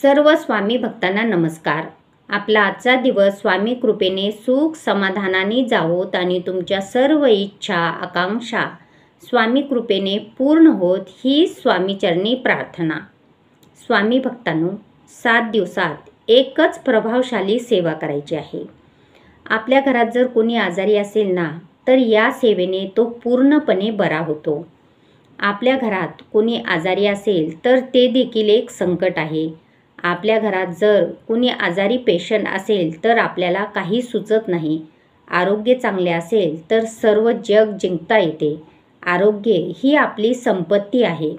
सर्व स्वामी भक्तांना नमस्कार। आपला आजचा दिवस स्वामी कृपेने सुख समाधानाने जावोत आणि तुमच्या सर्व इच्छा आकांक्षा स्वामी कृपेने पूर्ण होत ही स्वामी चरणी प्रार्थना। स्वामी भक्तांनो, 7 दिवसात एकच प्रभावशाली सेवा करायची आहे। आपल्या घरात जर कोणी आजारी असेल ना, तर या सेवेने तो पूर्णपणे बरा होतो। आपल्या घरात कोणी आजारी असेल तर ते देखील एक संकट आहे। आपल्या घरात जर कोणी आजारी पेशंट असेल तर आपल्याला काही सुचत नाही। आरोग्य चांगले असेल तर सर्व जग जिंकता येते। आरोग्य ही आपली संपत्ती आहे।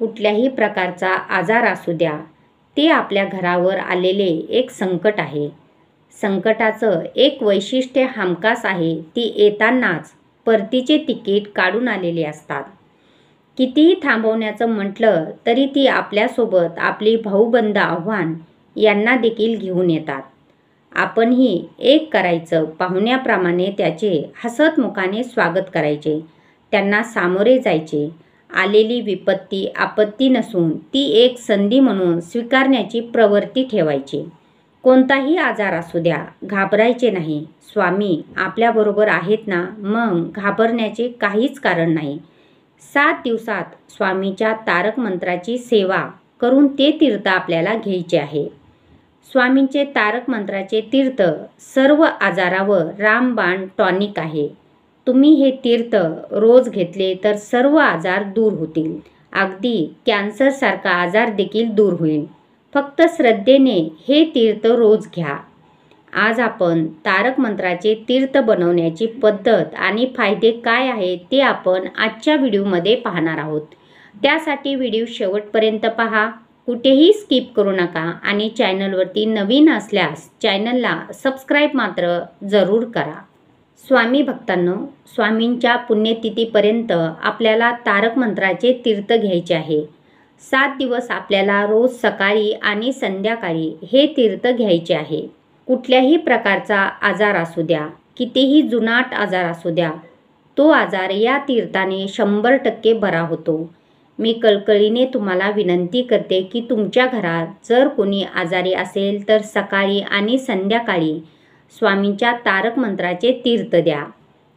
कुठल्याही प्रकारचा आजार असू द्या, ते आपल्या घरावर आलेले एक संकट आहे। संकटाचं एक वैशिष्ट्य हमखास आहे, ती येतानाच परतीचे तिकीट काढून आलेले असतात। कितीही थांबवण्याचं म्हटलं तरी ती आपल्यासोबत आपली भाऊबंद आव्हान यांना देखील घेऊन येतात। आपणही एक करायचं, पाहुण्याप्रमाणे त्याचे हसतमुखाने स्वागत करायचे, त्यांना सामोरे जायचे। आलेली विपत्ती आपत्ती नसून ती एक संधी म्हणून स्वीकारण्याची प्रवृत्ती ठेवायची। कोणताही आजार असू द्या, घाबरायचे नाही। स्वामी आपल्याबरोबर आहेत ना, मग घाबरण्याचे काहीच कारण नाही। 7 दिवसात स्वामीच्या तारक मंत्राची सेवा करून ते तीर्थ आपल्याला घ्यायचे आहे। स्वामींचे तारक मंत्राचे तीर्थ सर्व आजारावर रामबाण टॉनिक आहे। तुम्ही हे तीर्थ रोज घेतले तर सर्व आजार दूर होतील। अगदी कॅन्सरसारखा आजार देखील दूर होईल। फक्त श्रद्धेने हे तीर्थ रोज घ्या। आज आपण तारक मंत्राचे तीर्थ बनवण्याची पद्धत आणि फायदे काय आहेत ते आपण आजच्या व्हिडिओमध्ये पाहणार आहोत। त्यासाठी व्हिडिओ शेवटपर्यंत पहा, कुठेही स्किप करू नका आणि चॅनलवरती नवीन असल्यास चॅनलला सबस्क्राईब मात्र जरूर करा। स्वामी भक्तांनो, स्वामींच्या पुण्यतिथीपर्यंत आपल्याला तारक मंत्राचे तीर्थ घ्यायचे आहे। 7 दिवस आपल्याला रोज सकाळी आणि संध्याकाळी हे तीर्थ घ्यायचे आहे। कुठल्याही प्रकारचा आजार असू द्या, कितीही जुनाट आजार असू द्या, तो आजार या तीर्थाने 100% बरा होतो। मी कळकळीने तुम्हाला विनंती करते की तुमच्या घरात जर कोणी आजारी असेल तर सकाळी आणि संध्याकाळी स्वामींच्या तारक मंत्राचे तीर्थ द्या।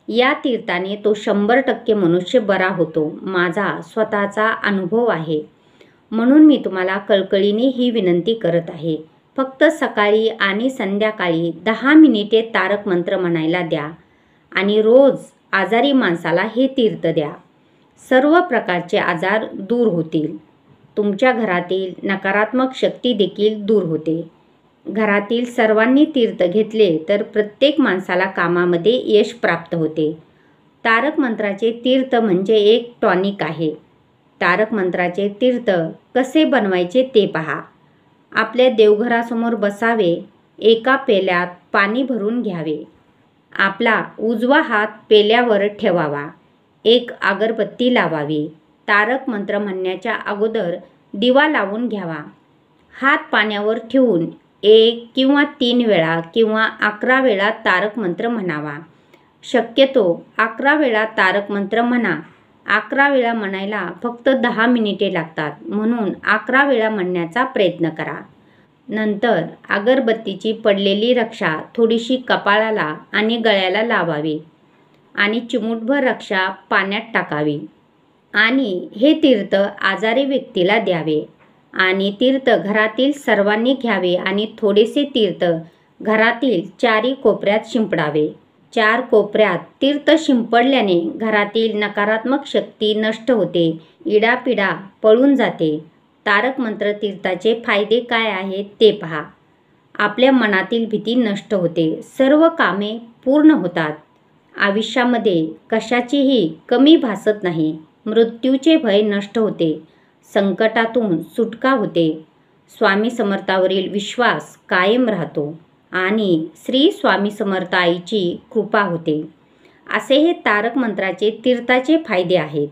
या तीर्थाने तो 100% मनुष्य बरा होतो। माझा स्वतःचा अनुभव आहे, म्हणून मी तुम्हाला कळकळीने ही विनंती करत आहे। फक्त सकाळी आणि संध्याकाळी 10 मिनिटे तारक मंत्र म्हणायला द्या आणि रोज आजारी माणसाला हे तीर्थ द्या। सर्व प्रकारचे आजार दूर होतील। तुमच्या घरातील नकारात्मक शक्ती देखील दूर होते। घरातील सर्वांनी तीर्थ घेतले तर प्रत्येक माणसाला कामामध्ये यश प्राप्त होते। तारक मंत्राचे तीर्थ म्हणजे एक टॉनिक आहे। तारक मंत्राचे तीर्थ कसे बनवायचे ते पहा। आपल्या देवघरासमोर बसावे, एका पेल्यात पाणी भरून घ्यावे, आपला उजवा हात पेल्यावर ठेवावा, एक अगरबत्ती लावावी, तारक मंत्र म्हणण्याच्या अगोदर दिवा लावून घ्यावा, हात पाण्यावर ठेवून 1 किंवा 3 वेळा किंवा 11 वेळा तारक मंत्र म्हणावा। शक्यतो 11 वेळा तारक मंत्र म्हणा। 11 वेळा म्हणायला फक्त 10 मिनिटे लागतात, म्हणून 11 वेळा म्हणण्याचा प्रयत्न करा। नंतर अगरबत्तीची पडलेली रक्षा थोडीशी कपाळाला आणि गळ्याला लावावी आणि चिमूटभर रक्षा पाण्यात टाकावी आणि हे तीर्थ आजारी व्यक्तीला द्यावे आणि तीर्थ घरातील सर्वांनी घ्यावे आणि थोडेसे तीर्थ घरातील 4 कोपऱ्यात शिंपडावे। 4 कोपऱ्यात तीर्थ शिंपडल्याने घरातील नकारात्मक शक्ती नष्ट होते, इडापिडा पळून जाते। तारक मंत्र तीर्थाचे फायदे काय आहेत ते पहा। आपल्या मनातील भीती नष्ट होते, सर्व कामे पूर्ण होतात। आयुष्यामध्ये कशाचीही कमी भासत नाही। मृत्यूचे भय नष्ट होते, संकटातून सुटका होते, स्वामी समर्थावरील विश्वास कायम राहतो आणि श्री स्वामी समर्थ आईची कृपा होते। असे हे तारक मंत्राचे तीर्थाचे फायदे आहेत।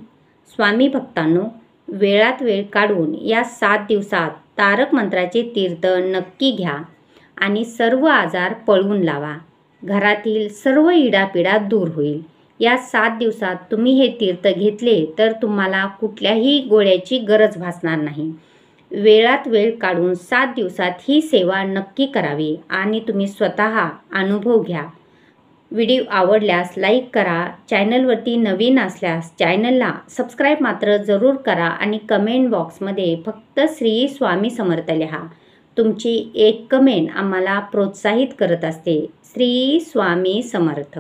स्वामी भक्तांनो, वेळात वेळ काढून या 7 दिवसात तारक मंत्राचे तीर्थ नक्की घ्या आणि सर्व आजार पळवून लावा। घरातील सर्व इडापिडा दूर होईल। या 7 दिवसात तुम्ही हे तीर्थ घेतले तर तुम्हाला कुठल्याही गोळ्याची गरज भासणार नाही। वेळात वेळ काढून 7 दिवसात ही सेवा नक्की करावी आणि तुम्ही स्वतः अनुभव घ्या. व्हिडिओ आवडल्यास लाईक करा. चॅनलवरती नवीन असल्यास चॅनलला सबस्क्राईब मात्र जरूर करा आणि कमेंट बॉक्समध्ये फक्त श्री स्वामी समर्थ लिहा. तुमची एक कमेंट आम्हाला प्रोत्साहित करत असते. श्री स्वामी समर्थ.